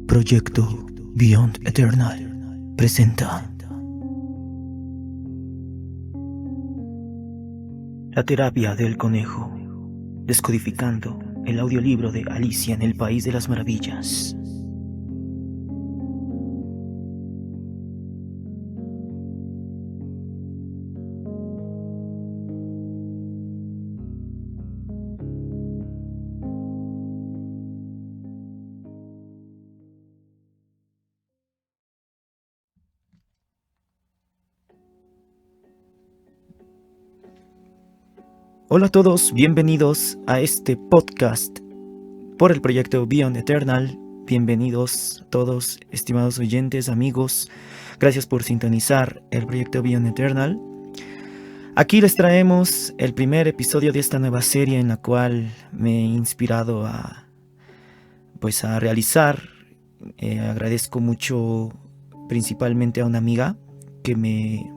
Proyecto Beyond Eternal presenta La terapia del conejo, descodificando el audiolibro de Alicia en el País de las Maravillas. Hola a todos, bienvenidos a este podcast por el proyecto Beyond Eternal. Bienvenidos todos, estimados oyentes, amigos. Gracias por sintonizar el proyecto Beyond Eternal. Aquí les traemos el primer episodio de esta nueva serie en la cual me he inspirado a realizar. Agradezco mucho principalmente a una amiga que me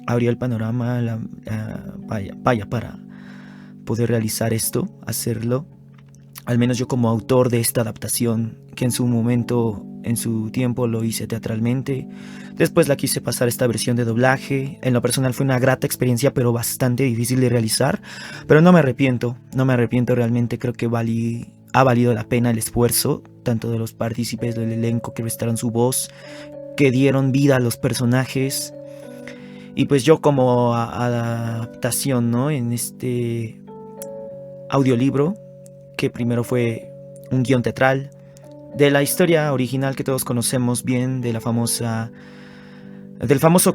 abrió el panorama para poder realizar esto, hacerlo, al menos yo como autor de esta adaptación, que en su momento, en su tiempo lo hice teatralmente, después la quise pasar a esta versión de doblaje. En lo personal fue una grata experiencia, pero bastante difícil de realizar, pero no me arrepiento realmente. Creo que ha valido la pena el esfuerzo, tanto de los partícipes del elenco que prestaron su voz, que dieron vida a los personajes, y pues yo como adaptación, ¿no?, en este audiolibro, que primero fue un guión teatral de la historia original que todos conocemos bien, del famoso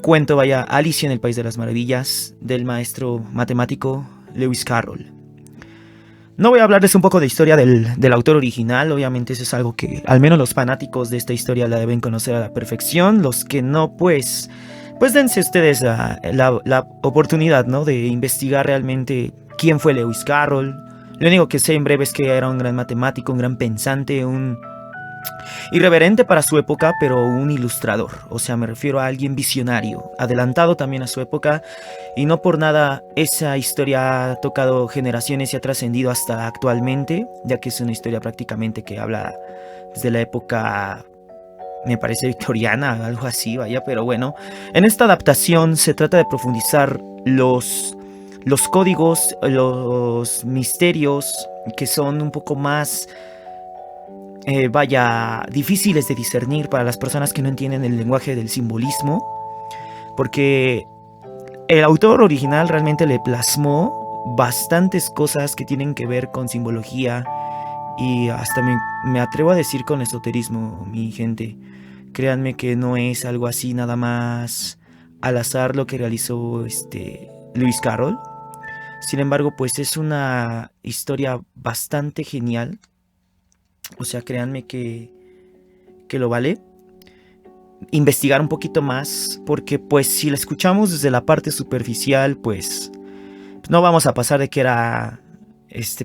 cuento, Alicia en el País de las Maravillas, del maestro matemático Lewis Carroll. No voy a hablarles un poco de historia del autor original. Obviamente eso es algo que al menos los fanáticos de esta historia la deben conocer a la perfección. Los que no, pues dense ustedes la oportunidad, ¿no?, de investigar realmente quién fue Lewis Carroll. Lo único que sé en breve es que era un gran matemático, un gran pensante, un irreverente para su época, pero un ilustrador. O sea, me refiero a alguien visionario, adelantado también a su época, y no por nada esa historia ha tocado generaciones y ha trascendido hasta actualmente, ya que es una historia prácticamente que habla desde la época, me parece, victoriana, algo así, pero bueno. En esta adaptación se trata de profundizar los códigos, los misterios que son un poco más difíciles de discernir para las personas que no entienden el lenguaje del simbolismo, porque el autor original realmente le plasmó bastantes cosas que tienen que ver con simbología y hasta me atrevo a decir con esoterismo, mi gente. Créanme que no es algo así nada más al azar lo que realizó Lewis Carroll. Sin embargo, pues es una historia bastante genial. O sea, créanme que lo vale investigar un poquito más, porque pues si la escuchamos desde la parte superficial, pues no vamos a pasar de que era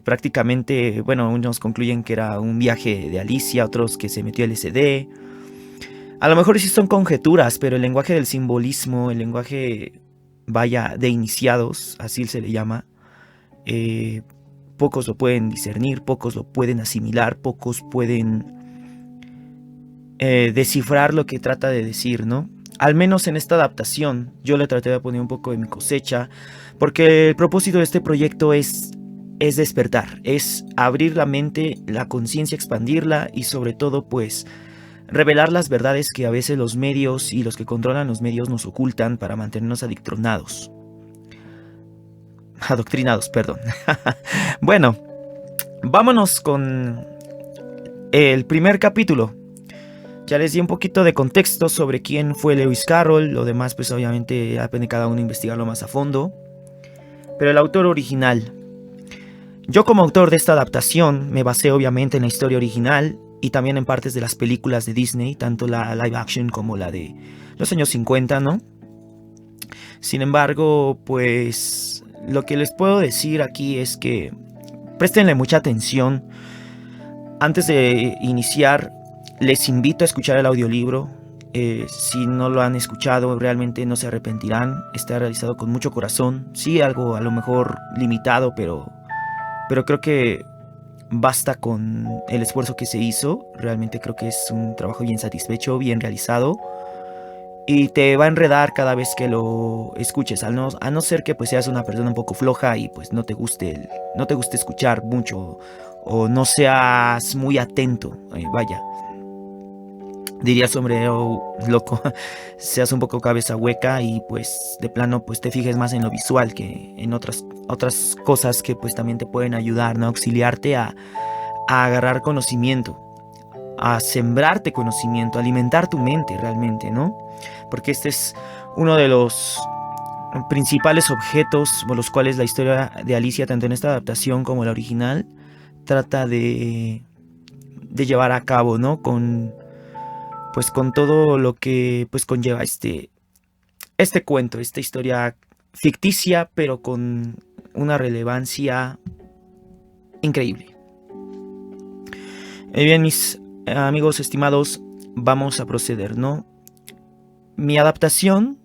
prácticamente, bueno, unos concluyen que era un viaje de Alicia, otros que se metió LSD. A lo mejor sí son conjeturas, pero el lenguaje del simbolismo, el lenguaje de iniciados, así se le llama, pocos lo pueden discernir, pocos lo pueden asimilar, pocos pueden descifrar lo que trata de decir, ¿no? Al menos en esta adaptación yo le traté de poner un poco de mi cosecha, porque el propósito de este proyecto es despertar, es abrir la mente, la conciencia, expandirla y sobre todo pues revelar las verdades que a veces los medios y los que controlan los medios nos ocultan para mantenernos adoctrinados. Bueno, vámonos con el primer capítulo. Ya les di un poquito de contexto sobre quién fue Lewis Carroll. Lo demás pues obviamente depende de cada uno investigarlo más a fondo. Pero el autor original. Yo como autor de esta adaptación me basé obviamente en la historia original y también en partes de las películas de Disney, tanto la live action como la de los años 50, ¿no? Sin embargo, pues lo que les puedo decir aquí es que préstenle mucha atención. Antes de iniciar, les invito a escuchar el audiolibro. Si no lo han escuchado, realmente no se arrepentirán. Está realizado con mucho corazón. Sí, algo a lo mejor limitado, pero creo que basta con el esfuerzo que se hizo. Realmente creo que es un trabajo bien satisfecho, bien realizado. Y te va a enredar cada vez que lo escuches, a no ser que pues seas una persona un poco floja y pues no te guste escuchar mucho o no seas muy atento, vaya. Diría sombrero loco, seas un poco cabeza hueca y pues de plano pues te fijes más en lo visual que en otras cosas que pues también te pueden ayudar, ¿no? Auxiliarte a agarrar conocimiento, a sembrarte conocimiento, a alimentar tu mente realmente, ¿no? Porque este es uno de los principales objetos por los cuales la historia de Alicia, tanto en esta adaptación como la original, trata de llevar a cabo, ¿no? Con todo lo que pues conlleva este cuento, esta historia ficticia, pero con una relevancia increíble. Bien, mis amigos estimados, vamos a proceder, ¿no? Mi adaptación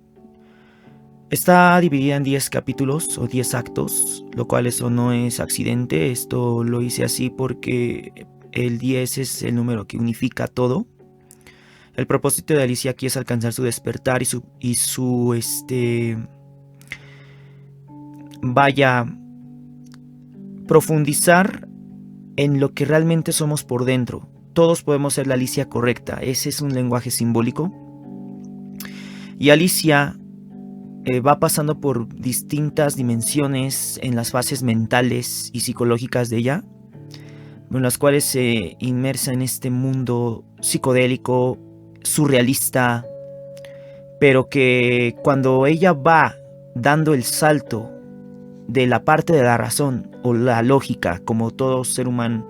está dividida en 10 capítulos o 10 actos, lo cual eso no es accidente. Esto lo hice así porque el 10 es el número que unifica todo. El propósito de Alicia aquí es alcanzar su despertar y su profundizar en lo que realmente somos por dentro. Todos podemos ser la Alicia correcta. Ese es un lenguaje simbólico. Y Alicia va pasando por distintas dimensiones en las fases mentales y psicológicas de ella, en las cuales se inmersa en este mundo psicodélico, surrealista, pero que cuando ella va dando el salto de la parte de la razón o la lógica, como todo ser humano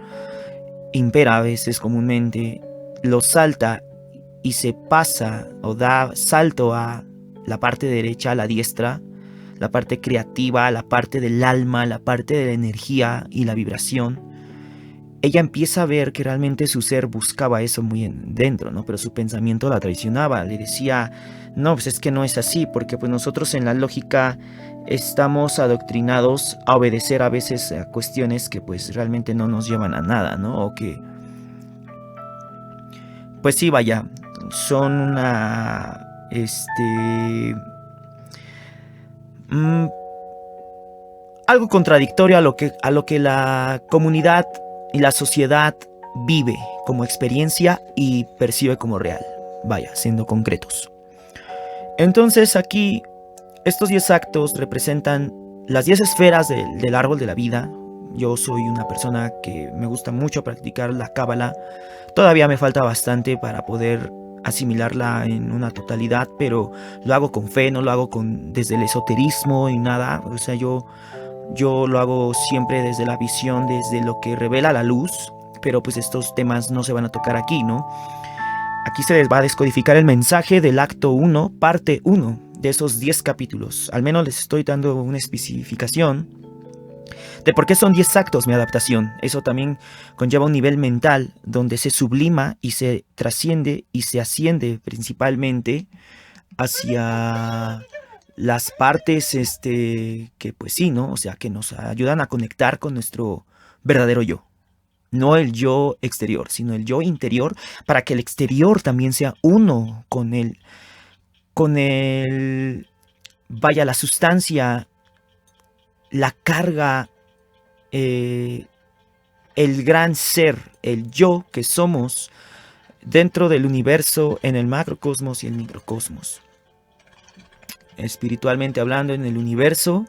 impera a veces comúnmente, lo salta y se pasa o da salto a la parte derecha, a la diestra, la parte creativa, la parte del alma, la parte de la energía y la vibración, ella empieza a ver que realmente su ser buscaba eso muy dentro, ¿no? Pero su pensamiento la traicionaba, le decía, no, pues es que no es así, porque pues nosotros en la lógica estamos adoctrinados a obedecer a veces a cuestiones que pues realmente no nos llevan a nada, ¿no? O que, pues sí, vaya, son una, algo contradictorio a lo que la comunidad y la sociedad vive como experiencia y percibe como real. Vaya, siendo concretos. Entonces aquí, estos 10 actos representan las 10 esferas del árbol de la vida. Yo soy una persona que me gusta mucho practicar la cábala. Todavía me falta bastante para poder asimilarla en una totalidad, pero lo hago con fe, no lo hago desde el esoterismo y nada. O sea, yo lo hago siempre desde la visión, desde lo que revela la luz, pero pues estos temas no se van a tocar aquí, ¿no? Aquí se les va a descodificar el mensaje del acto 1, parte 1 de esos 10 capítulos. Al menos les estoy dando una especificación de por qué son 10 actos mi adaptación. Eso también conlleva un nivel mental donde se sublima y se trasciende y se asciende principalmente hacia las partes que pues sí, ¿no? O sea, que nos ayudan a conectar con nuestro verdadero yo. No el yo exterior, sino el yo interior, para que el exterior también sea uno con vaya, la sustancia, la carga, el gran ser, el yo que somos dentro del universo, en el macrocosmos y el microcosmos. Espiritualmente hablando, en el universo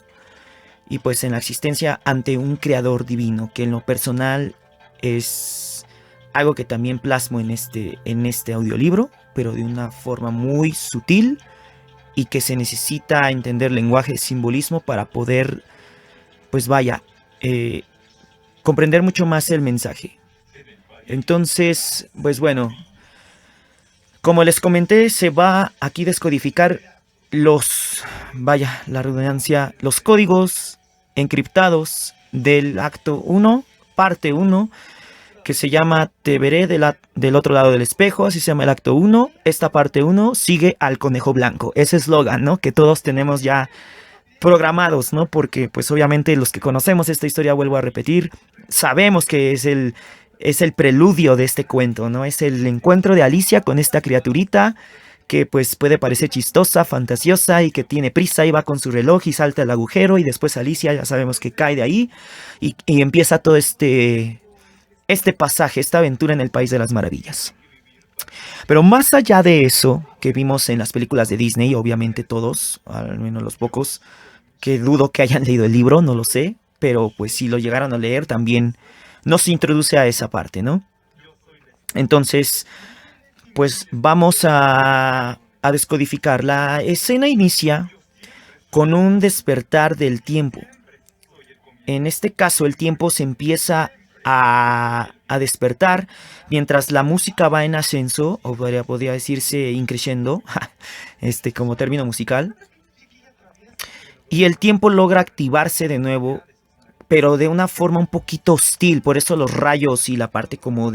y pues en la existencia ante un creador divino, que en lo personal es algo que también plasmo en este audiolibro, pero de una forma muy sutil y que se necesita entender lenguaje de simbolismo para poder, pues vaya, comprender mucho más el mensaje. Entonces, pues bueno, como les comenté, se va aquí a descodificar la redundancia, los códigos encriptados del acto 1, parte 1, que se llama Te veré del otro lado del espejo, así se llama el acto 1. Esta parte 1 sigue al conejo blanco, ese eslogan, ¿no? Que todos tenemos ya programados, ¿no? Porque pues obviamente los que conocemos esta historia, vuelvo a repetir, sabemos que es el preludio de este cuento, ¿no? Es el encuentro de Alicia con esta criaturita que pues puede parecer chistosa, fantasiosa y que tiene prisa y va con su reloj y salta el agujero y después Alicia ya sabemos que cae de ahí y empieza todo este pasaje, esta aventura en el País de las Maravillas. Pero más allá de eso que vimos en las películas de Disney, obviamente todos, al menos los pocos, que dudo que hayan leído el libro, no lo sé, pero pues si lo llegaron a leer también nos introduce a esa parte, ¿no? Entonces, pues vamos a descodificar. La escena inicia con un despertar del tiempo. En este caso, el tiempo se empieza a despertar mientras la música va en ascenso, o podría decirse increciendo, como término musical, y el tiempo logra activarse de nuevo, pero de una forma un poquito hostil. Por eso los rayos y la parte como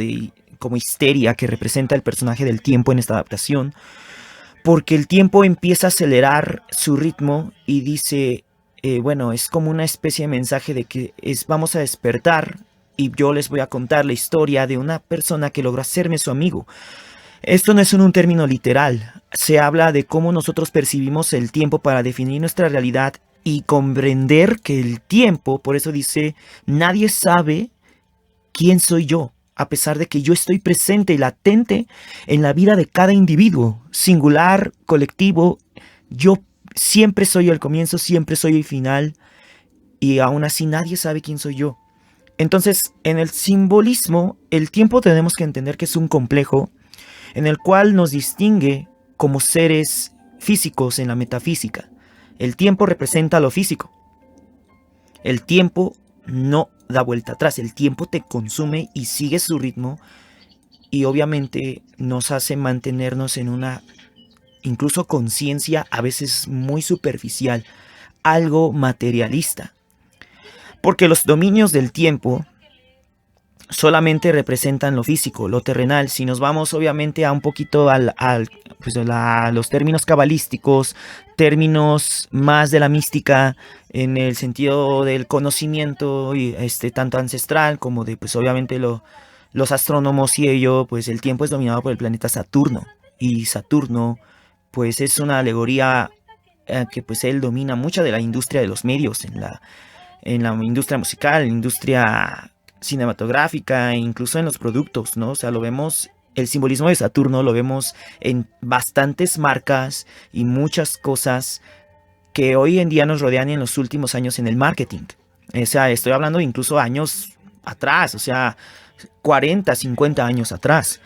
histeria que representa el personaje del tiempo en esta adaptación, porque el tiempo empieza a acelerar su ritmo y dice, bueno, es como una especie de mensaje de que vamos a despertar y yo les voy a contar la historia de una persona que logró hacerme su amigo. Esto no es un término literal, se habla de cómo nosotros percibimos el tiempo para definir nuestra realidad y comprender que el tiempo, por eso dice, nadie sabe quién soy yo, a pesar de que yo estoy presente y latente en la vida de cada individuo, singular, colectivo. Yo siempre soy el comienzo, siempre soy el final, y aún así nadie sabe quién soy yo. Entonces, en el simbolismo, el tiempo tenemos que entender que es un complejo en el cual nos distingue como seres físicos en la metafísica. El tiempo representa lo físico. El tiempo no da vuelta atrás, el tiempo te consume y sigue su ritmo y obviamente nos hace mantenernos en una incluso conciencia a veces muy superficial, algo materialista. Porque los dominios del tiempo solamente representan lo físico, lo terrenal. Si nos vamos obviamente a un poquito a los términos cabalísticos, términos más de la mística, en el sentido del conocimiento y tanto ancestral como de pues obviamente los astrónomos y ello, pues el tiempo es dominado por el planeta Saturno. Y Saturno pues es una alegoría que pues él domina mucha de la industria de los medios, en la industria musical, en la industria cinematográfica e incluso en los productos, ¿no? O sea, lo vemos, el simbolismo de Saturno lo vemos en bastantes marcas y muchas cosas que hoy en día nos rodean en los últimos años en el marketing. O sea, estoy hablando de incluso años atrás, o sea, 40, 50 años atrás.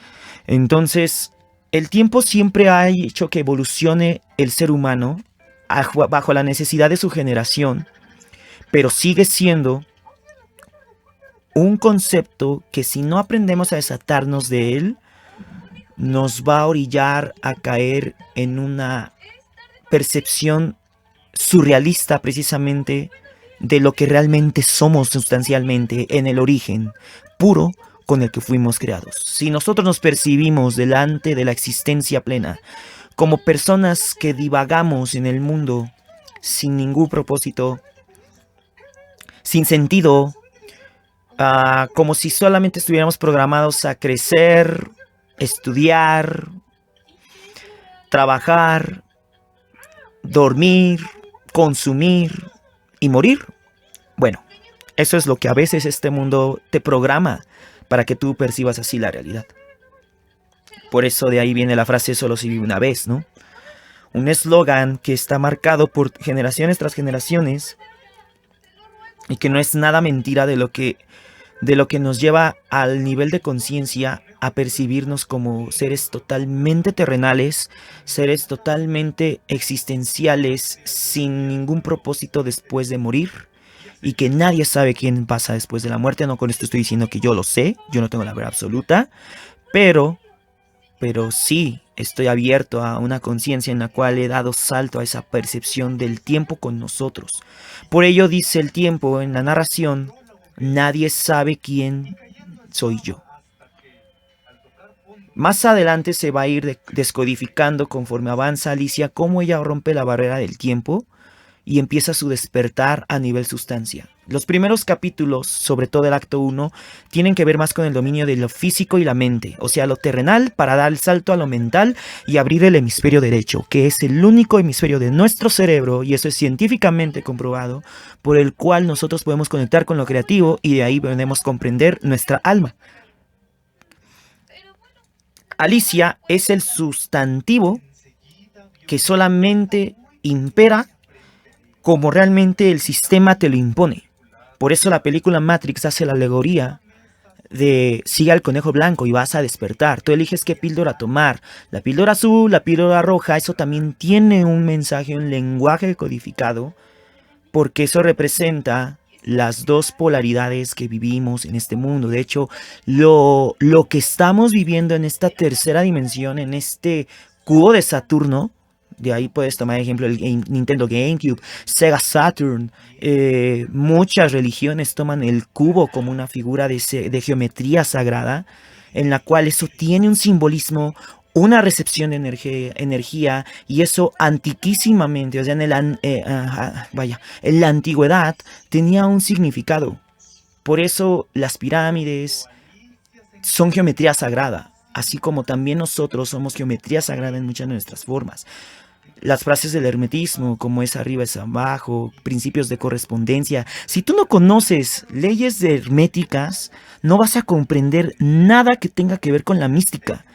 Entonces, el tiempo siempre ha hecho que evolucione el ser humano bajo la necesidad de su generación, pero sigue siendo un concepto que si no aprendemos a desatarnos de él, nos va a orillar a caer en una percepción surrealista precisamente de lo que realmente somos sustancialmente en el origen puro con el que fuimos creados. Si nosotros nos percibimos delante de la existencia plena como personas que divagamos en el mundo sin ningún propósito, sin sentido, como si solamente estuviéramos programados a crecer, estudiar, trabajar, dormir, consumir y morir. Bueno, eso es lo que a veces este mundo te programa para que tú percibas así la realidad. Por eso de ahí viene la frase solo se vive una vez, ¿no? Un eslogan que está marcado por generaciones tras generaciones y que no es nada mentira de lo que nos lleva al nivel de conciencia a percibirnos como seres totalmente terrenales, seres totalmente existenciales, sin ningún propósito después de morir, y que nadie sabe quién pasa después de la muerte. No con esto estoy diciendo que yo lo sé, yo no tengo la verdad absoluta, pero sí estoy abierto a una conciencia en la cual he dado salto a esa percepción del tiempo con nosotros. Por ello dice el tiempo en la narración: nadie sabe quién soy yo. Más adelante se va a ir descodificando conforme avanza Alicia cómo ella rompe la barrera del tiempo y empieza su despertar a nivel sustancia. Los primeros capítulos, sobre todo el acto 1, tienen que ver más con el dominio de lo físico y la mente, o sea, lo terrenal para dar el salto a lo mental y abrir el hemisferio derecho, que es el único hemisferio de nuestro cerebro, y eso es científicamente comprobado, por el cual nosotros podemos conectar con lo creativo y de ahí podemos comprender nuestra alma. Alicia es el sustantivo que solamente impera como realmente el sistema te lo impone. Por eso la película Matrix hace la alegoría de sigue al conejo blanco y vas a despertar. Tú eliges qué píldora tomar. La píldora azul, la píldora roja, eso también tiene un mensaje, un lenguaje codificado, porque eso representa las dos polaridades que vivimos en este mundo. De hecho, lo que estamos viviendo en esta tercera dimensión, en este cubo de Saturno, de ahí puedes tomar ejemplo el Nintendo GameCube, Sega Saturn. Muchas religiones toman el cubo como una figura de geometría sagrada, en la cual eso tiene un simbolismo, una recepción de energía, y eso antiquísimamente, o sea, en la antigüedad tenía un significado. Por eso las pirámides son geometría sagrada, así como también nosotros somos geometría sagrada en muchas de nuestras formas. Las frases del hermetismo, como es arriba es abajo, principios de correspondencia. Si tú no conoces leyes herméticas, no vas a comprender nada que tenga que ver con la mística.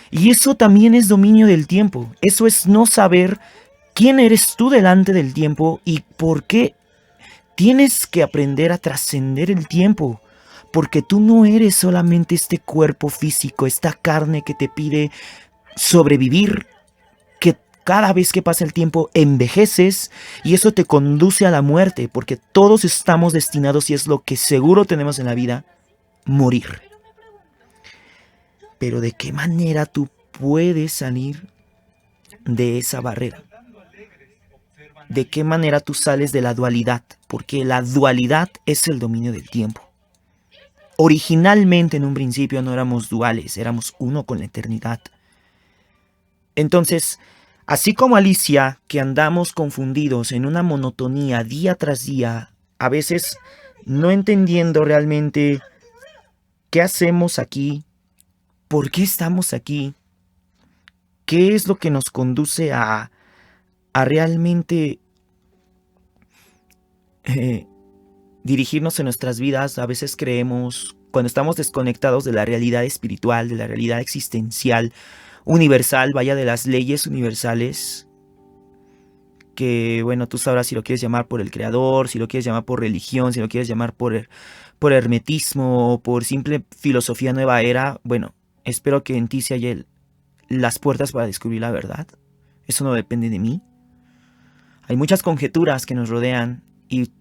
Y eso también es dominio del tiempo. Eso es no saber quién eres tú delante del tiempo y por qué tienes que aprender a trascender el tiempo. Porque tú no eres solamente este cuerpo físico, esta carne que te pide sobrevivir, que cada vez que pasa el tiempo envejeces y eso te conduce a la muerte, porque todos estamos destinados, y es lo que seguro tenemos en la vida, morir. Pero ¿de qué manera tú puedes salir de esa barrera? ¿De qué manera tú sales de la dualidad? Porque la dualidad es el dominio del tiempo. Originalmente en un principio no éramos duales, éramos uno con la eternidad. Entonces, así como Alicia, que andamos confundidos en una monotonía día tras día, a veces no entendiendo realmente qué hacemos aquí, por qué estamos aquí, qué es lo que nos conduce a realmente dirigirnos en nuestras vidas. A veces creemos, cuando estamos desconectados de la realidad espiritual, de la realidad existencial, universal, vaya, de las leyes universales, que bueno, tú sabrás si lo quieres llamar por el creador, si lo quieres llamar por religión, si lo quieres llamar por hermetismo, por simple filosofía nueva era. Bueno, espero que en ti se hallen las puertas para descubrir la verdad. Eso no depende de mí. Hay muchas conjeturas que nos rodean y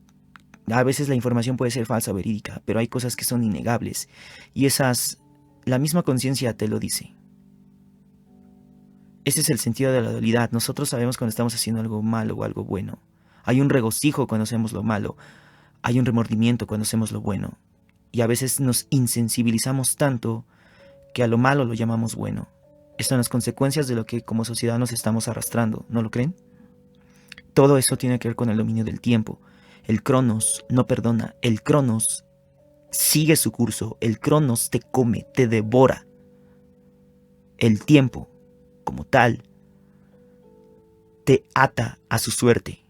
a veces la información puede ser falsa o verídica, pero hay cosas que son innegables y esas, la misma conciencia te lo dice. Ese es el sentido de la dualidad. Nosotros sabemos cuando estamos haciendo algo malo o algo bueno. Hay un regocijo cuando hacemos lo malo. Hay un remordimiento cuando hacemos lo bueno. Y a veces nos insensibilizamos tanto que a lo malo lo llamamos bueno. Estas son las consecuencias de lo que como sociedad nos estamos arrastrando, ¿no lo creen? Todo eso tiene que ver con el dominio del tiempo. El Cronos no perdona. El Cronos sigue su curso. El Cronos te come, te devora. El tiempo, como tal, te ata a su suerte.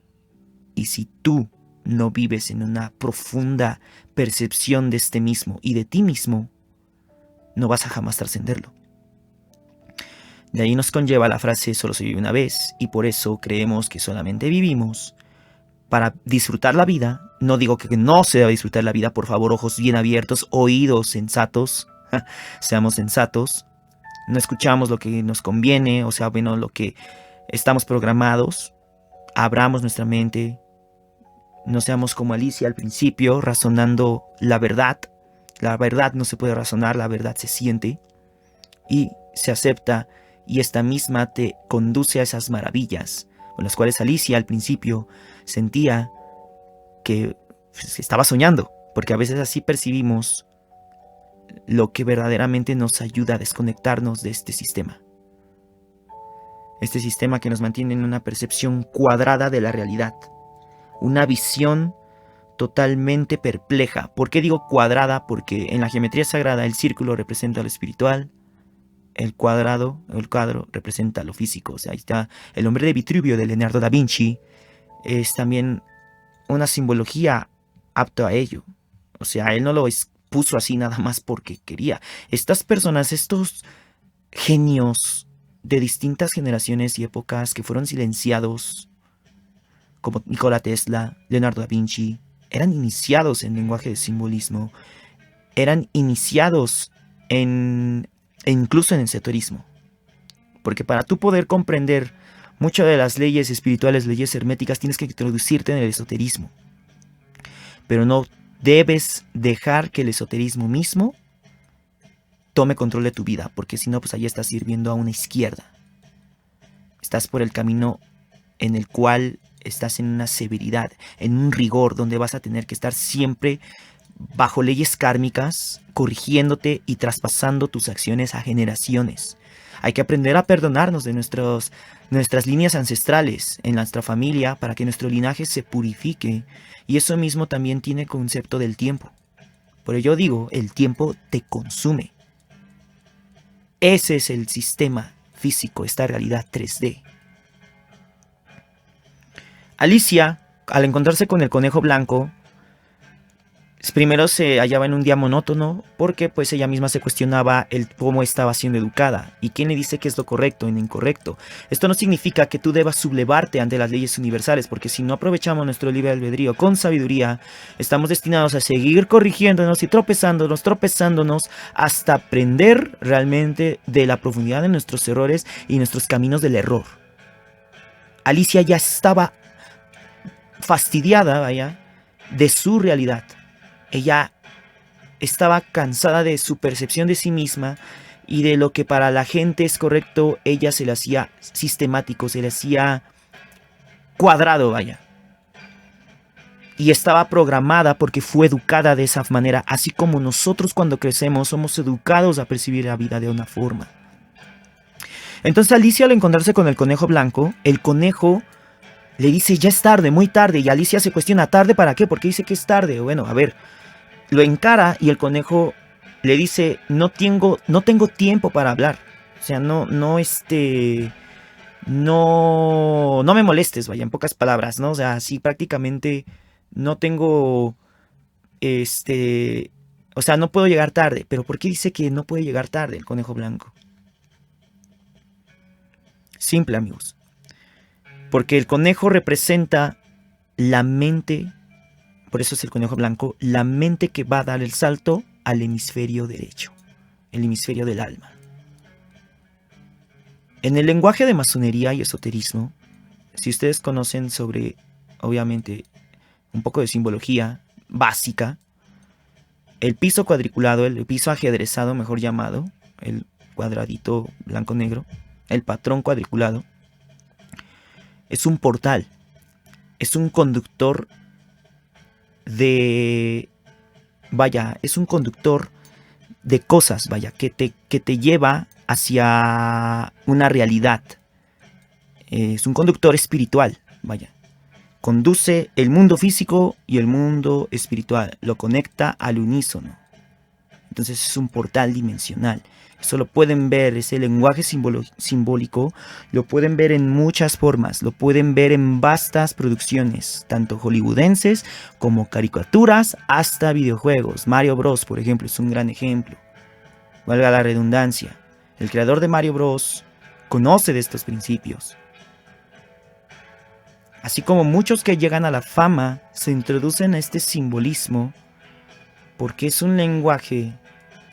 Y si tú no vives en una profunda percepción de este mismo y de ti mismo, no vas a jamás trascenderlo. De ahí nos conlleva la frase solo se vive una vez, y por eso creemos que solamente vivimos para disfrutar la vida. No digo que no se deba disfrutar la vida, por favor, ojos bien abiertos, oídos sensatos, seamos sensatos. No escuchamos lo que nos conviene, o sea, bueno, lo que estamos programados. Abramos nuestra mente. No seamos como Alicia al principio, razonando la verdad. La verdad no se puede razonar, la verdad se siente y se acepta, y esta misma te conduce a esas maravillas con las cuales Alicia al principio sentía que estaba soñando, porque a veces así percibimos lo que verdaderamente nos ayuda a desconectarnos de este sistema. Este sistema que nos mantiene en una percepción cuadrada de la realidad, una visión totalmente perpleja. ¿Por qué digo cuadrada? Porque en la geometría sagrada el círculo representa lo espiritual, el cuadrado, el cuadro representa lo físico. O sea, ahí está el hombre de Vitruvio de Leonardo da Vinci. Es también una simbología apta a ello. O sea, él no lo puso así nada más porque quería. Estas personas, estos genios de distintas generaciones y épocas que fueron silenciados, como Nikola Tesla, Leonardo da Vinci, eran iniciados en lenguaje de simbolismo, eran iniciados incluso en el esoterismo. Porque para tú poder comprender muchas de las leyes espirituales, leyes herméticas, tienes que introducirte en el esoterismo. Pero no debes dejar que el esoterismo mismo tome control de tu vida, porque si no, pues ahí estás sirviendo a una izquierda. Estás por el camino en el cual estás en una severidad, en un rigor, donde vas a tener que estar siempre bajo leyes kármicas, corrigiéndote y traspasando tus acciones a generaciones. Hay que aprender a perdonarnos de nuestras líneas ancestrales en nuestra familia para que nuestro linaje se purifique. Y eso mismo también tiene concepto del tiempo. Por ello digo, el tiempo te consume. Ese es el sistema físico, esta realidad 3D. Alicia, al encontrarse con el conejo blanco, primero se hallaba en un día monótono porque pues ella misma se cuestionaba el cómo estaba siendo educada y quién le dice qué es lo correcto y lo incorrecto. Esto no significa que tú debas sublevarte ante las leyes universales, porque si no aprovechamos nuestro libre albedrío con sabiduría, estamos destinados a seguir corrigiéndonos y tropezándonos hasta aprender realmente de la profundidad de nuestros errores y nuestros caminos del error. Alicia ya estaba fastidiada, vaya, de su realidad. Ella estaba cansada de su percepción de sí misma y de lo que para la gente es correcto. Ella se le hacía sistemático, se le hacía cuadrado, vaya. Y estaba programada porque fue educada de esa manera, así como nosotros cuando crecemos somos educados a percibir la vida de una forma. Entonces Alicia, al encontrarse con el conejo blanco, el conejo le dice ya es tarde, muy tarde, y Alicia se cuestiona, ¿tarde para qué? ¿Por qué dice que es tarde? Bueno, a ver, lo encara y el conejo le dice, no tengo tiempo para hablar. O sea, no me molestes, vaya, en pocas palabras, ¿no? O sea, sí, prácticamente no tengo, o sea, no puedo llegar tarde. Pero ¿por qué dice que no puede llegar tarde el conejo blanco? Simple, amigos. Porque el conejo representa la mente, por eso es el conejo blanco, la mente que va a dar el salto al hemisferio derecho, el hemisferio del alma. En el lenguaje de masonería y esoterismo, si ustedes conocen sobre, obviamente, un poco de simbología básica, el piso cuadriculado, el piso ajedrezado, mejor llamado, el cuadradito blanco-negro, el patrón cuadriculado, es un portal, es un conductor es un conductor de cosas, vaya, que te lleva hacia una realidad. Es un conductor espiritual, vaya. Conduce el mundo físico y el mundo espiritual, lo conecta al unísono. Entonces es un portal dimensional. Eso lo pueden ver, ese lenguaje simbólico, lo pueden ver en muchas formas, lo pueden ver en vastas producciones, tanto hollywoodenses como caricaturas, hasta videojuegos. Mario Bros, por ejemplo, es un gran ejemplo. Valga la redundancia, el creador de Mario Bros conoce de estos principios. Así como muchos que llegan a la fama se introducen a este simbolismo porque es un lenguaje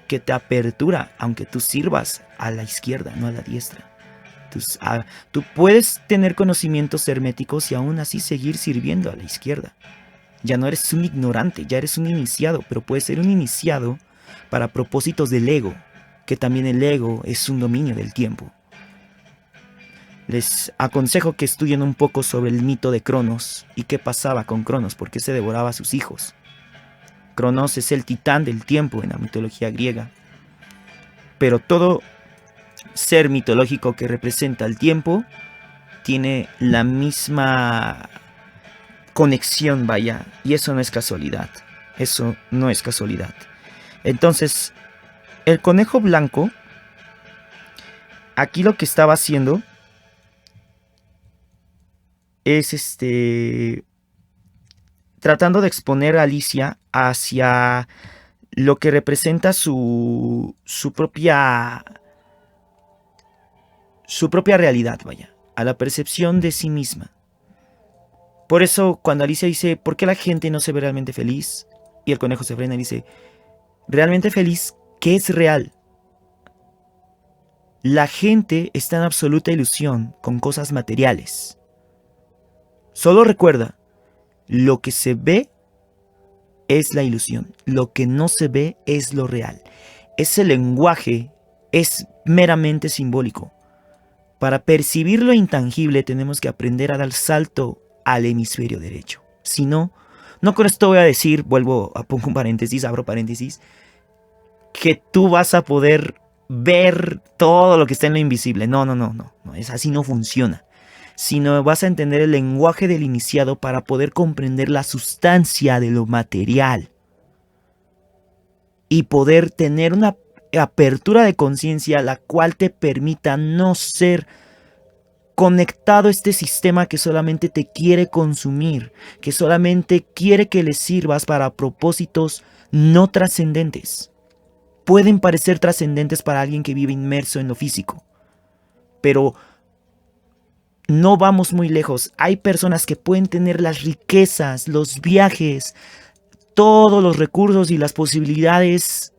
que te apertura, aunque tú sirvas a la izquierda, no a la diestra. Tú puedes tener conocimientos herméticos y aún así seguir sirviendo a la izquierda. Ya no eres un ignorante, ya eres un iniciado, pero puedes ser un iniciado para propósitos del ego, que también el ego es un dominio del tiempo. Les aconsejo que estudien un poco sobre el mito de Cronos y qué pasaba con Cronos, por qué se devoraba a sus hijos. Cronos es el titán del tiempo en la mitología griega. Pero todo ser mitológico que representa el tiempo tiene la misma conexión, vaya, y eso no es casualidad. Eso no es casualidad. Entonces, el conejo blanco, aquí lo que estaba haciendo es tratando de exponer a Alicia hacia lo que representa su propia realidad, vaya, a la percepción de sí misma. Por eso cuando Alicia dice, ¿por qué la gente no se ve realmente feliz? Y el conejo se frena y dice, ¿realmente feliz? ¿Qué es real? La gente está en absoluta ilusión con cosas materiales. Solo recuerda, lo que se ve es la ilusión, lo que no se ve es lo real. Ese lenguaje es meramente simbólico. Para percibir lo intangible tenemos que aprender a dar salto al hemisferio derecho. Si no, no con esto voy a decir, pongo un paréntesis, abro paréntesis, que tú vas a poder ver todo lo que está en lo invisible. No, es así, no funciona. Sino vas a entender el lenguaje del iniciado para poder comprender la sustancia de lo material y poder tener una apertura de conciencia la cual te permita no ser conectado a este sistema que solamente te quiere consumir, que solamente quiere que le sirvas para propósitos no trascendentes. Pueden parecer trascendentes para alguien que vive inmerso en lo físico, pero no vamos muy lejos. Hay personas que pueden tener las riquezas, los viajes, todos los recursos y las posibilidades,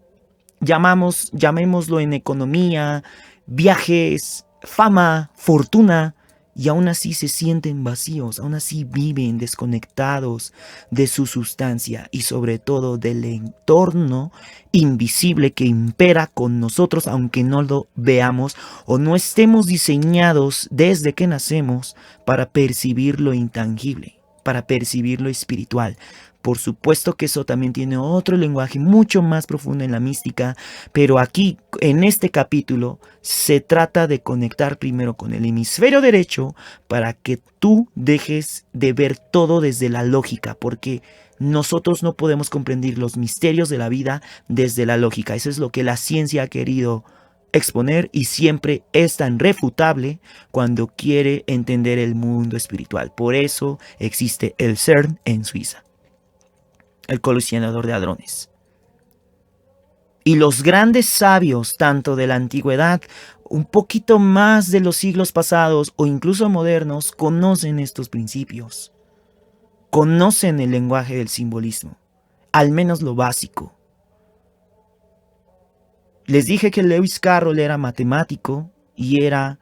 llamémoslo en economía, viajes, fama, fortuna, y aún así se sienten vacíos, aún así viven desconectados de su sustancia y sobre todo del entorno invisible que impera con nosotros, aunque no lo veamos o no estemos diseñados desde que nacemos para percibir lo intangible, para percibir lo espiritual. Por supuesto que eso también tiene otro lenguaje mucho más profundo en la mística, pero aquí, en este capítulo, se trata de conectar primero con el hemisferio derecho para que tú dejes de ver todo desde la lógica, porque nosotros no podemos comprender los misterios de la vida desde la lógica. Eso es lo que la ciencia ha querido exponer y siempre es tan refutable cuando quiere entender el mundo espiritual. Por eso existe el CERN en Suiza, el colisionador de hadrones. Y los grandes sabios, tanto de la antigüedad, un poquito más de los siglos pasados o incluso modernos, conocen estos principios. Conocen el lenguaje del simbolismo, al menos lo básico. Les dije que Lewis Carroll era matemático y era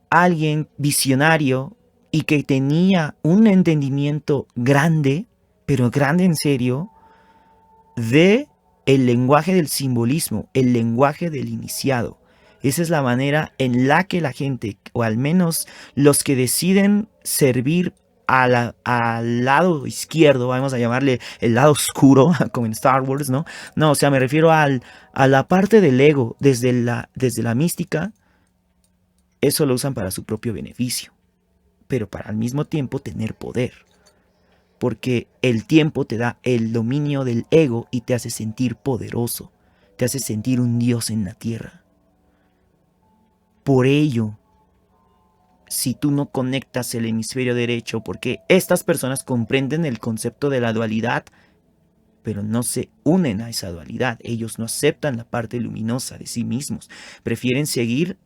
alguien visionario y que tenía un entendimiento grande, pero grande en serio, de el lenguaje del simbolismo, el lenguaje del iniciado. Esa es la manera en la que la gente, o al menos los que deciden servir al lado izquierdo, vamos a llamarle el lado oscuro, como en Star Wars, ¿no? No, o sea, me refiero a la parte del ego, desde la mística, eso lo usan para su propio beneficio, pero para al mismo tiempo tener poder. Porque el tiempo te da el dominio del ego y te hace sentir poderoso, te hace sentir un dios en la tierra. Por ello, si tú no conectas el hemisferio derecho, porque estas personas comprenden el concepto de la dualidad, pero no se unen a esa dualidad, ellos no aceptan la parte luminosa de sí mismos, prefieren seguir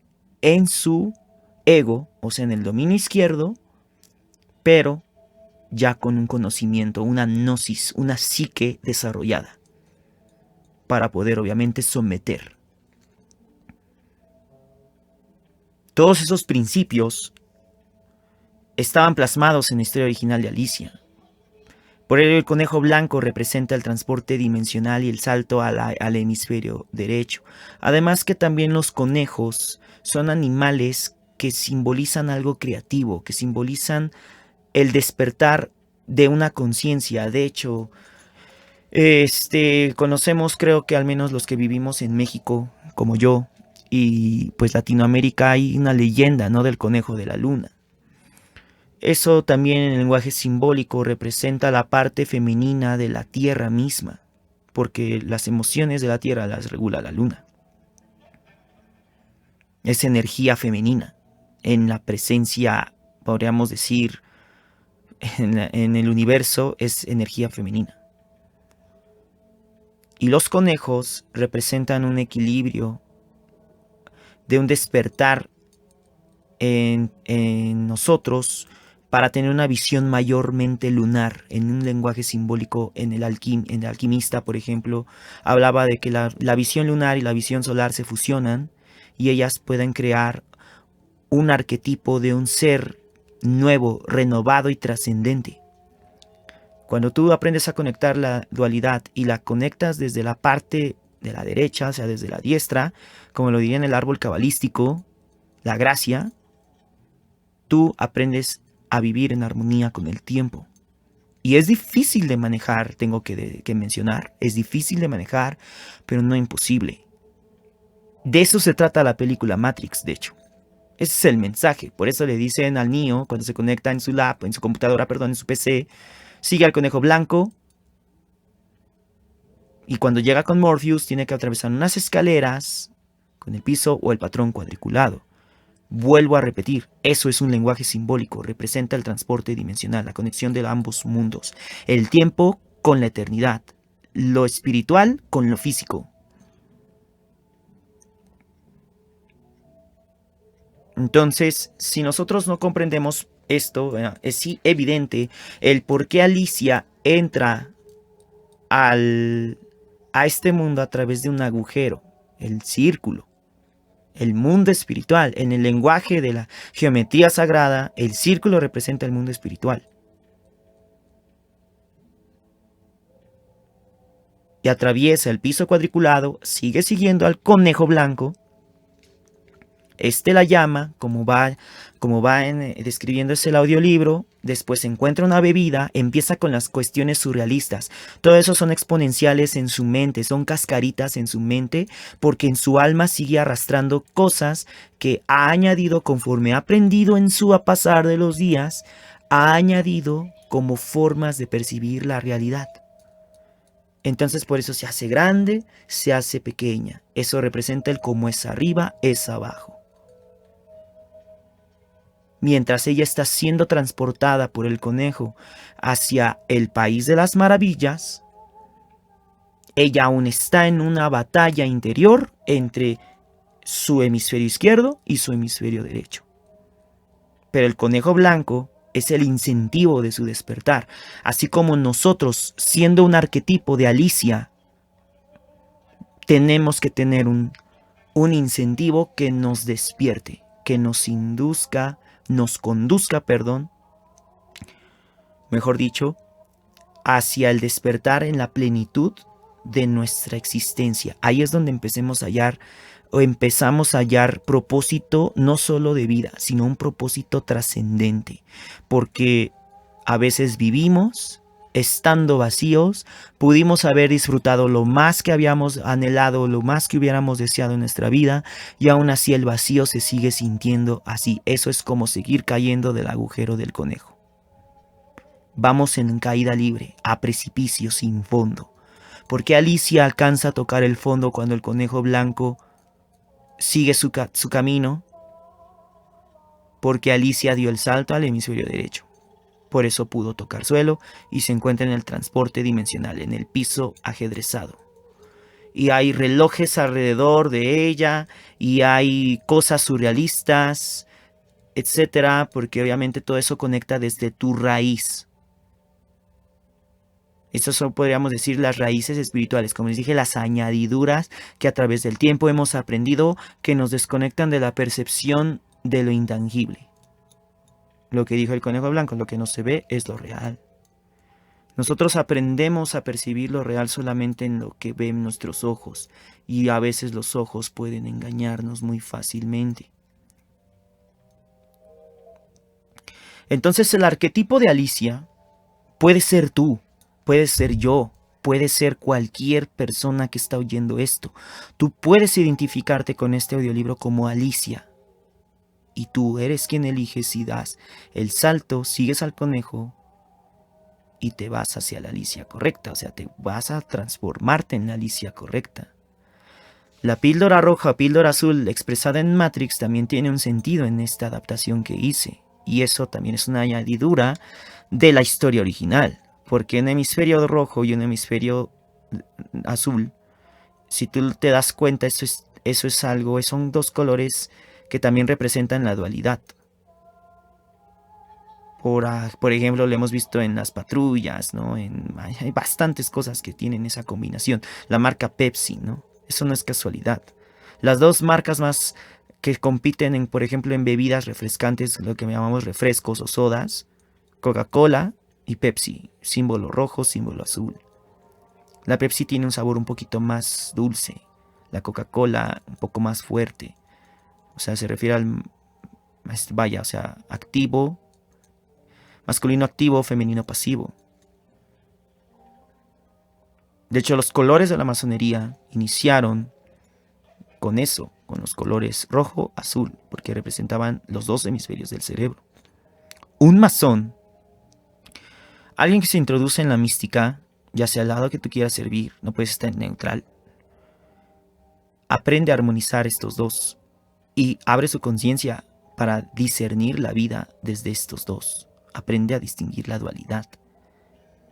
en su ego, o sea, en el dominio izquierdo, pero ya con un conocimiento, una gnosis, una psique desarrollada, para poder obviamente someter. Todos esos principios estaban plasmados en la historia original de Alicia. Por ello el conejo blanco representa el transporte dimensional y el salto al hemisferio derecho. Además que también los conejos son animales que simbolizan algo creativo, que simbolizan el despertar de una conciencia. De hecho, conocemos, creo que al menos los que vivimos en México, como yo, y pues Latinoamérica, hay una leyenda, ¿no?, del conejo de la luna. Eso también en el lenguaje simbólico representa la parte femenina de la tierra misma, porque las emociones de la tierra las regula la luna. Es energía femenina en la presencia, podríamos decir, en el universo es energía femenina. Y los conejos representan un equilibrio de un despertar en nosotros para tener una visión mayormente lunar. En un lenguaje simbólico, en el alquimista, por ejemplo, hablaba de que la visión lunar y la visión solar se fusionan y ellas pueden crear un arquetipo de un ser nuevo, renovado y trascendente. Cuando tú aprendes a conectar la dualidad y la conectas desde la parte de la derecha, o sea, desde la diestra, como lo diría en el árbol cabalístico, la gracia, tú aprendes a vivir en armonía con el tiempo. Y es difícil de manejar, tengo que mencionar, es difícil de manejar, pero no imposible. De eso se trata la película Matrix, de hecho. Ese es el mensaje. Por eso le dicen al Neo, cuando se conecta en su en su computadora, en su PC, sigue al conejo blanco. Y cuando llega con Morpheus, tiene que atravesar unas escaleras con el piso o el patrón cuadriculado. Vuelvo a repetir, eso es un lenguaje simbólico, representa el transporte dimensional, la conexión de ambos mundos, el tiempo con la eternidad, lo espiritual con lo físico. Entonces, si nosotros no comprendemos esto, es evidente el por qué Alicia entra a este mundo a través de un agujero, el círculo. El mundo espiritual, en el lenguaje de la geometría sagrada, el círculo representa el mundo espiritual. Y atraviesa el piso cuadriculado, sigue siguiendo al conejo blanco. Este la llama, como va describiéndose el audiolibro, después encuentra una bebida, empieza con las cuestiones surrealistas. Todo eso son exponenciales en su mente, son cascaritas en su mente, porque en su alma sigue arrastrando cosas que ha añadido conforme ha aprendido en su pasar de los días, ha añadido como formas de percibir la realidad. Entonces por eso se hace grande, se hace pequeña. Eso representa el cómo es arriba, es abajo. Mientras ella está siendo transportada por el conejo hacia el país de las maravillas, ella aún está en una batalla interior entre su hemisferio izquierdo y su hemisferio derecho. Pero el conejo blanco es el incentivo de su despertar, así como nosotros, siendo un arquetipo de Alicia, tenemos que tener un incentivo que nos despierte, que nos conduzca, mejor dicho, hacia el despertar en la plenitud de nuestra existencia. Ahí es donde empezamos a hallar propósito no solo de vida, sino un propósito trascendente, porque a veces vivimos estando vacíos, pudimos haber disfrutado lo más que habíamos anhelado, lo más que hubiéramos deseado en nuestra vida, y aún así el vacío se sigue sintiendo así. Eso es como seguir cayendo del agujero del conejo. Vamos en caída libre, a precipicio sin fondo. ¿Por qué Alicia alcanza a tocar el fondo cuando el conejo blanco sigue su camino? Porque Alicia dio el salto al hemisferio derecho. Por eso pudo tocar suelo y se encuentra en el transporte dimensional, en el piso ajedrezado. Y hay relojes alrededor de ella, y hay cosas surrealistas, etcétera, porque obviamente todo eso conecta desde tu raíz. Estas son, podríamos decir, las raíces espirituales, como les dije, las añadiduras que a través del tiempo hemos aprendido que nos desconectan de la percepción de lo intangible. Lo que dijo el conejo blanco, lo que no se ve es lo real. Nosotros aprendemos a percibir lo real solamente en lo que ven nuestros ojos, y a veces los ojos pueden engañarnos muy fácilmente. Entonces el arquetipo de Alicia puede ser tú, puede ser yo, puede ser cualquier persona que está oyendo esto. Tú puedes identificarte con este audiolibro como Alicia. y tú eres quien eliges si das el salto, sigues al conejo y te vas hacia la Alicia correcta, o sea, te vas a transformarte en la Alicia correcta. La píldora roja o píldora azul expresada en Matrix también tiene un sentido en esta adaptación que hice, y eso también es una añadidura de la historia original, porque un hemisferio rojo y un hemisferio azul, si tú te das cuenta, eso es algo, son dos colores que también representan la dualidad. Por ejemplo, lo hemos visto en las patrullas, ¿no? Hay bastantes cosas que tienen esa combinación. La marca Pepsi, ¿no? Eso no es casualidad. Las dos marcas más que compiten, por ejemplo, en bebidas refrescantes, lo que llamamos refrescos o sodas, Coca-Cola y Pepsi, símbolo rojo, símbolo azul. La Pepsi tiene un sabor un poquito más dulce, la Coca-Cola un poco más fuerte. O sea, se refiere al, o sea, activo, masculino activo, femenino pasivo. De hecho, los colores de la masonería iniciaron con eso, con los colores rojo, azul, porque representaban los dos hemisferios del cerebro. Un masón, alguien que se introduce en la mística, ya sea al lado que tú quieras servir, no puedes estar neutral, aprende a armonizar estos dos y abre su conciencia para discernir la vida desde estos dos. Aprende a distinguir la dualidad.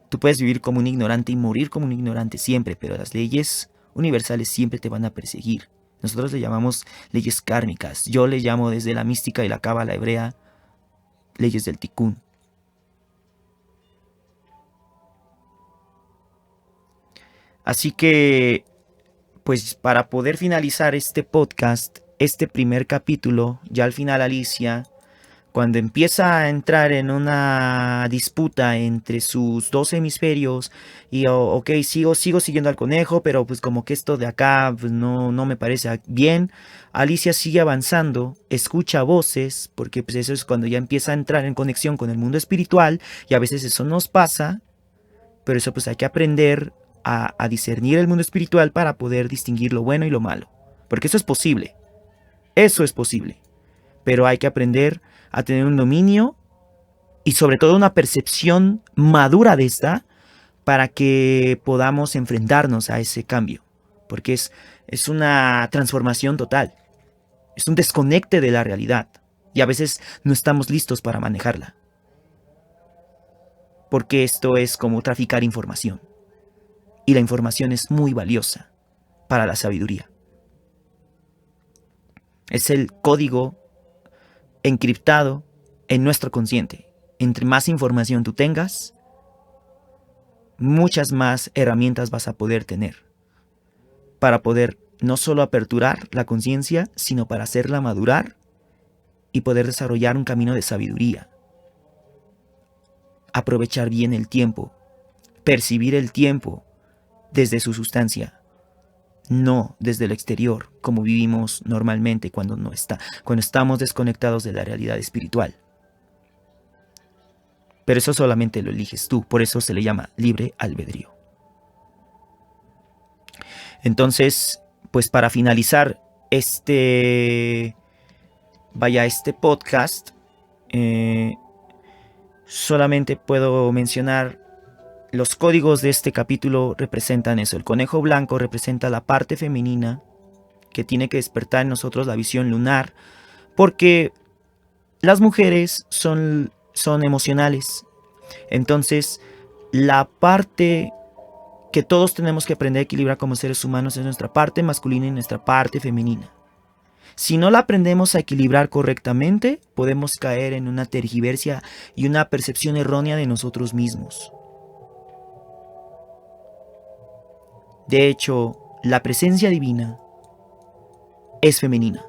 Tú puedes vivir como un ignorante y morir como un ignorante siempre, pero las leyes universales siempre te van a perseguir. Nosotros le llamamos leyes kármicas. Yo le llamo desde la mística y la cábala hebrea leyes del Tikkun. Así que, pues para poder finalizar este podcast, este primer capítulo, ya al final Alicia, cuando empieza a entrar en una disputa entre sus dos hemisferios y ok, sigo siguiendo al conejo, pero pues como que esto de acá pues, no me parece bien. Alicia sigue avanzando, escucha voces, porque pues eso es cuando ya empieza a entrar en conexión con el mundo espiritual y a veces eso nos pasa, pero eso pues hay que aprender a discernir el mundo espiritual para poder distinguir lo bueno y lo malo, porque eso es posible, pero hay que aprender a tener un dominio y sobre todo una percepción madura de esta para que podamos enfrentarnos a ese cambio, porque es una transformación total, es un desconecte de la realidad y a veces no estamos listos para manejarla, porque esto es como traficar información y la información es muy valiosa para la sabiduría. Es el código encriptado en nuestro consciente. Entre más información tú tengas, muchas más herramientas vas a poder tener para poder no solo aperturar la conciencia, sino para hacerla madurar y poder desarrollar un camino de sabiduría. Aprovechar bien el tiempo, percibir el tiempo desde su sustancia, no desde el exterior, como vivimos normalmente cuando estamos desconectados de la realidad espiritual. Pero eso solamente lo eliges tú, por eso se le llama libre albedrío. Entonces, pues para finalizar este podcast, solamente puedo mencionar los códigos de este capítulo representan eso. El conejo blanco representa la parte femenina que tiene que despertar en nosotros la visión lunar, porque las mujeres son emocionales. Entonces, la parte que todos tenemos que aprender a equilibrar como seres humanos es nuestra parte masculina y nuestra parte femenina. Si no la aprendemos a equilibrar correctamente, podemos caer en una tergiversia y una percepción errónea de nosotros mismos. De hecho, la presencia divina es femenina.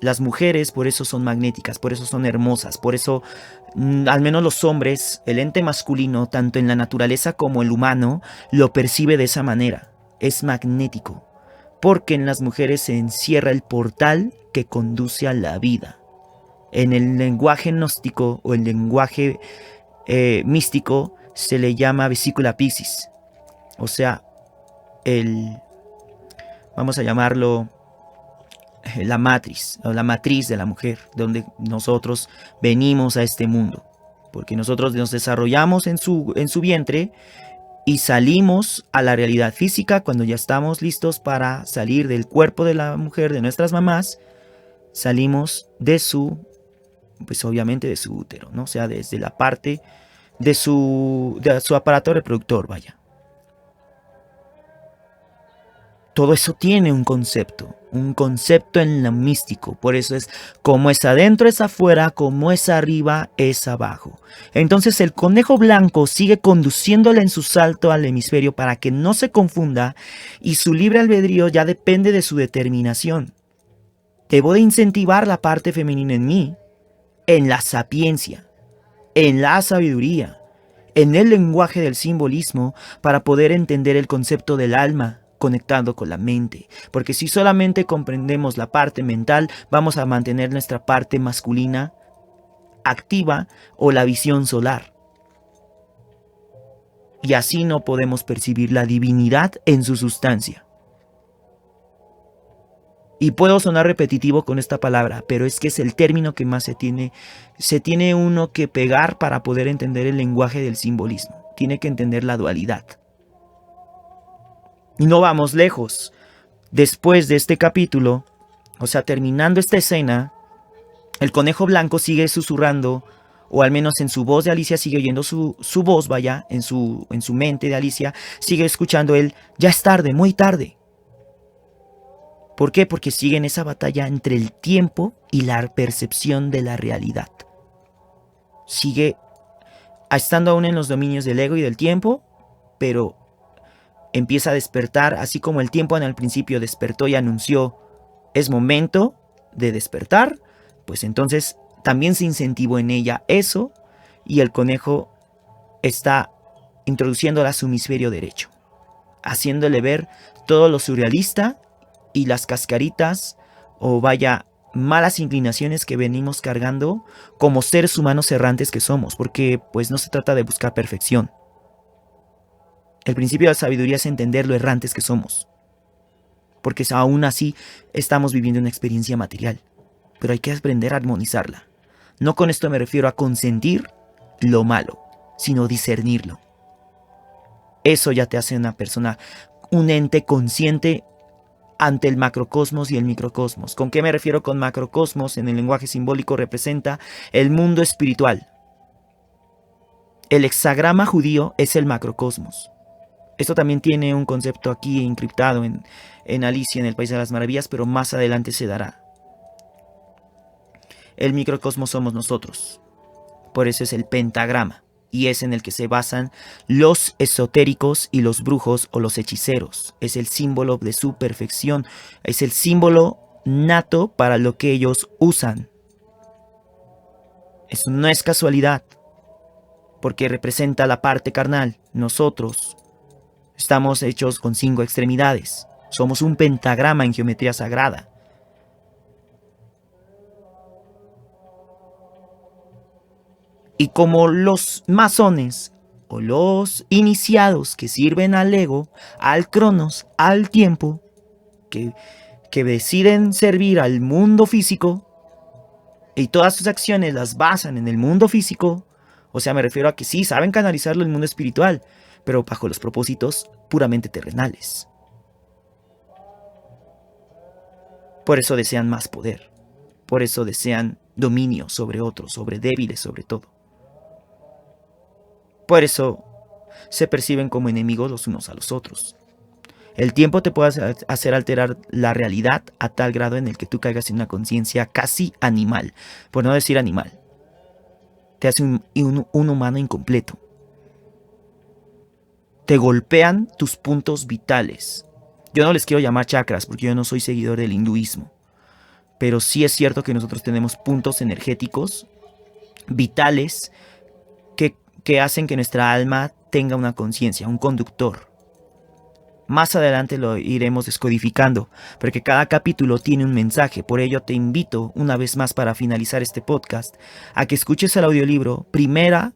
Las mujeres por eso son magnéticas, por eso son hermosas, por eso, al menos los hombres, el ente masculino, tanto en la naturaleza como el humano, lo percibe de esa manera. Es magnético, porque en las mujeres se encierra el portal que conduce a la vida. En el lenguaje gnóstico o el lenguaje místico se le llama vesícula Piscis. O sea, vamos a llamarlo la matriz o la matriz de la mujer, donde nosotros venimos a este mundo. Porque nosotros nos desarrollamos en su vientre y salimos a la realidad física cuando ya estamos listos para salir del cuerpo de la mujer, de nuestras mamás. Salimos de su, pues obviamente de su útero, ¿no? O sea, desde la parte de su aparato reproductor, vaya. Todo eso tiene un concepto en lo místico. Por eso es como es adentro es afuera, como es arriba es abajo. Entonces el conejo blanco sigue conduciéndola en su salto al hemisferio para que no se confunda y su libre albedrío ya depende de su determinación. Debo de incentivar la parte femenina en mí, en la sapiencia, en la sabiduría, en el lenguaje del simbolismo para poder entender el concepto del alma conectado con la mente, porque si solamente comprendemos la parte mental, vamos a mantener nuestra parte masculina activa o la visión solar. Y así no podemos percibir la divinidad en su sustancia. Y puedo sonar repetitivo con esta palabra, pero es que es el término que más se tiene uno que pegar para poder entender el lenguaje del simbolismo. Tiene que entender la dualidad. Y no vamos lejos. Después de este capítulo, o sea, terminando esta escena, el conejo blanco sigue susurrando, o al menos en su voz de Alicia sigue oyendo su voz, vaya, en su mente de Alicia, sigue escuchando él, ya es tarde, muy tarde. ¿Por qué? Porque sigue en esa batalla entre el tiempo y la percepción de la realidad. Sigue estando aún en los dominios del ego y del tiempo, pero empieza a despertar, así como el tiempo en el principio despertó y anunció, es momento de despertar, pues entonces también se incentivó en ella eso, y el conejo está introduciéndola a su hemisferio derecho, haciéndole ver todo lo surrealista y las cascaritas, o vaya, malas inclinaciones que venimos cargando como seres humanos errantes que somos, porque pues no se trata de buscar perfección. El principio de la sabiduría es entender lo errantes que somos. Porque aún así estamos viviendo una experiencia material. Pero hay que aprender a armonizarla. No con esto me refiero a consentir lo malo, sino discernirlo. Eso ya te hace una persona, un ente consciente ante el macrocosmos y el microcosmos. ¿Con qué me refiero con macrocosmos? En el lenguaje simbólico representa el mundo espiritual. El hexagrama judío es el macrocosmos. Esto también tiene un concepto aquí encriptado en Alicia en el País de las Maravillas, pero más adelante se dará. El microcosmos somos nosotros. Por eso es el pentagrama. Y es en el que se basan los esotéricos y los brujos o los hechiceros. Es el símbolo de su perfección. Es el símbolo nato para lo que ellos usan. Eso no es casualidad. Porque representa la parte carnal. Nosotros estamos hechos con 5 extremidades. Somos un pentagrama en geometría sagrada. Y como los masones o los iniciados que sirven al ego, al cronos, al tiempo, que deciden servir al mundo físico y todas sus acciones las basan en el mundo físico, o sea, me refiero a que sí, saben canalizarlo en el mundo espiritual, pero bajo los propósitos puramente terrenales. Por eso desean más poder. Por eso desean dominio sobre otros, sobre débiles sobre todo. Por eso se perciben como enemigos los unos a los otros. El tiempo te puede hacer alterar la realidad a tal grado en el que tú caigas en una conciencia casi animal, por no decir animal. Te hace un humano incompleto. Te golpean tus puntos vitales. Yo no les quiero llamar chakras porque yo no soy seguidor del hinduismo. Pero sí es cierto que nosotros tenemos puntos energéticos vitales que hacen que nuestra alma tenga una conciencia, un conductor. Más adelante lo iremos descodificando, porque cada capítulo tiene un mensaje. Por ello te invito, una vez más para finalizar este podcast, a que escuches el audiolibro. Primera,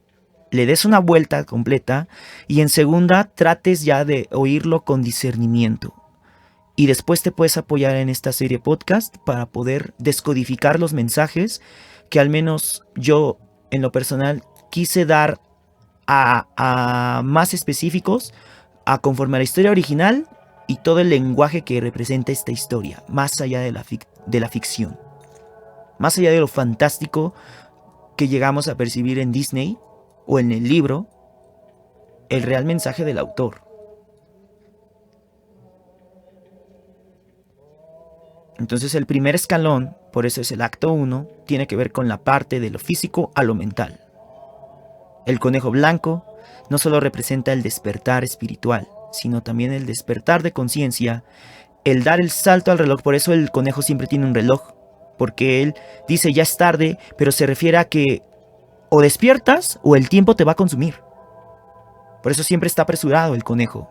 le des una vuelta completa, y en segunda, trates ya de oírlo con discernimiento. y después te puedes apoyar en esta serie podcast para poder descodificar los mensajes que al menos yo en lo personal quise dar a más específicos, a conforme a la historia original y todo el lenguaje que representa esta historia, más allá de la ficción, más allá de lo fantástico que llegamos a percibir en Disney o en el libro, el real mensaje del autor. Entonces el primer escalón, por eso es el acto 1, tiene que ver con la parte de lo físico a lo mental. El conejo blanco no solo representa el despertar espiritual, sino también el despertar de conciencia, el dar el salto al reloj. Por eso el conejo siempre tiene un reloj, porque él dice ya es tarde, pero se refiere a que o despiertas o el tiempo te va a consumir. Por eso siempre está apresurado el conejo.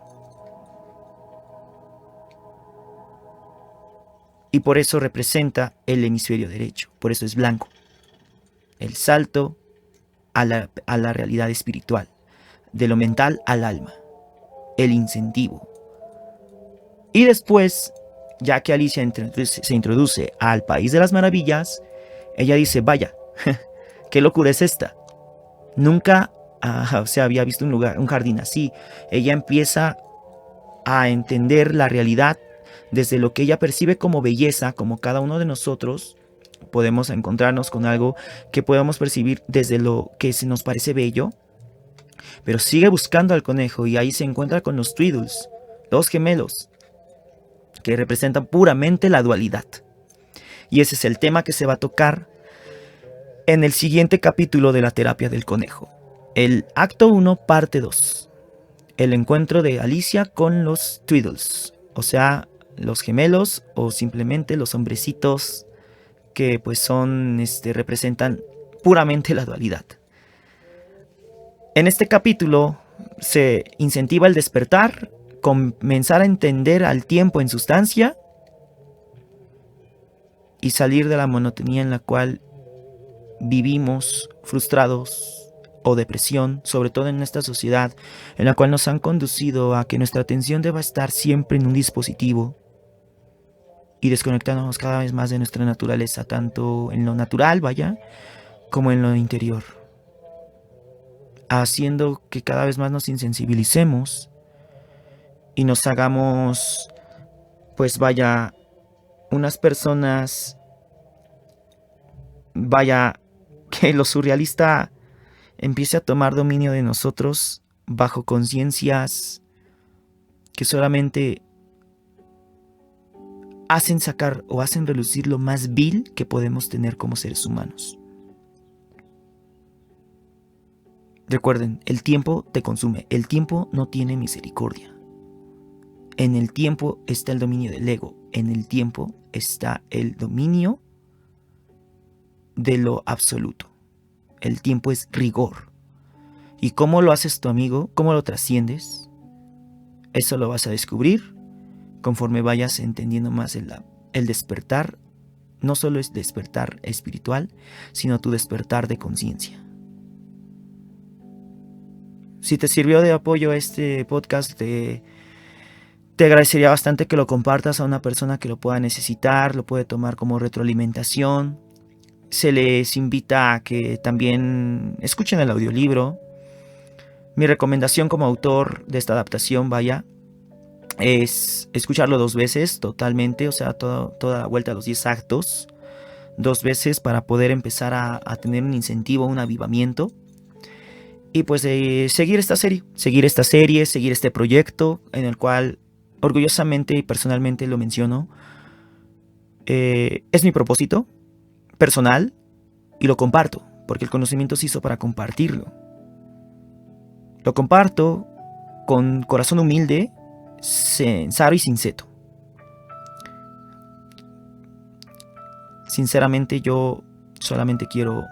Y por eso representa el hemisferio derecho, por eso es blanco. El salto a la realidad espiritual, de lo mental al alma, el incentivo. Y después, ya que Alicia se introduce al País de las Maravillas, ella dice, vaya, ¿qué locura es esta? Nunca se había visto un jardín así. Ella empieza a entender la realidad desde lo que ella percibe como belleza, como cada uno de nosotros podemos encontrarnos con algo que podamos percibir desde lo que se nos parece bello, pero sigue buscando al conejo y ahí se encuentra con los Tweedles, los gemelos, que representan puramente la dualidad. Y ese es el tema que se va a tocar en el siguiente capítulo de la terapia del conejo. El acto 1, parte 2. El encuentro de Alicia con los Tweedles, o sea, los gemelos o simplemente los hombrecitos que pues son, representan puramente la dualidad. En este capítulo se incentiva el despertar, comenzar a entender al tiempo en sustancia y salir de la monotonía en la cual vivimos frustrados o depresión, sobre todo en esta sociedad en la cual nos han conducido a que nuestra atención deba estar siempre en un dispositivo y desconectándonos cada vez más de nuestra naturaleza, tanto en lo natural, vaya, como en lo interior, haciendo que cada vez más nos insensibilicemos y nos hagamos, pues vaya, unas personas, vaya, que lo surrealista empiece a tomar dominio de nosotros bajo conciencias que solamente hacen sacar o hacen relucir lo más vil que podemos tener como seres humanos. Recuerden, el tiempo te consume, el tiempo no tiene misericordia. En el tiempo está el dominio del ego, en el tiempo está el dominio de lo absoluto. El tiempo es rigor. ¿Y cómo lo haces tu amigo? ¿Cómo lo trasciendes? Eso lo vas a descubrir conforme vayas entendiendo más el despertar. No solo es despertar espiritual, sino tu despertar de conciencia. Si te sirvió de apoyo este podcast, te agradecería bastante que lo compartas a una persona que lo pueda necesitar, lo puede tomar como retroalimentación. Se les invita a que también escuchen el audiolibro. Mi recomendación como autor de esta adaptación, vaya, es escucharlo 2 veces totalmente, o sea, toda la vuelta a los 10 actos, 2 veces para poder empezar a tener un incentivo, un avivamiento. Y pues seguir esta serie, seguir este proyecto en el cual orgullosamente y personalmente lo menciono. Es mi propósito personal y lo comparto, porque el conocimiento se hizo para compartirlo. Lo comparto con corazón humilde, sincero y sinceto. Sinceramente yo solamente quiero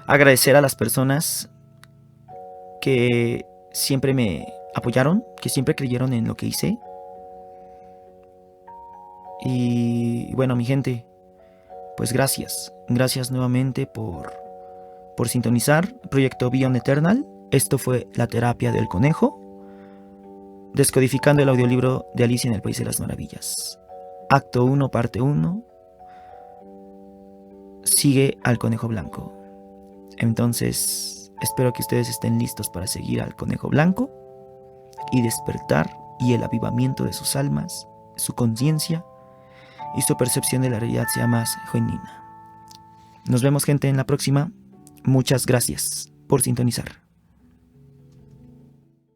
agradecer a las personas que siempre me apoyaron, que siempre creyeron en lo que hice. Y bueno, mi gente, pues gracias nuevamente por sintonizar Proyecto Beyond Eternal. Esto fue la terapia del conejo. descodificando el audiolibro de Alicia en el País de las Maravillas. Acto 1, parte 1. Sigue al conejo blanco. Entonces, espero que ustedes estén listos para seguir al conejo blanco y despertar y el avivamiento de sus almas, su conciencia y su percepción de la realidad sea más genuina. Nos vemos, gente, en la próxima. Muchas gracias por sintonizar.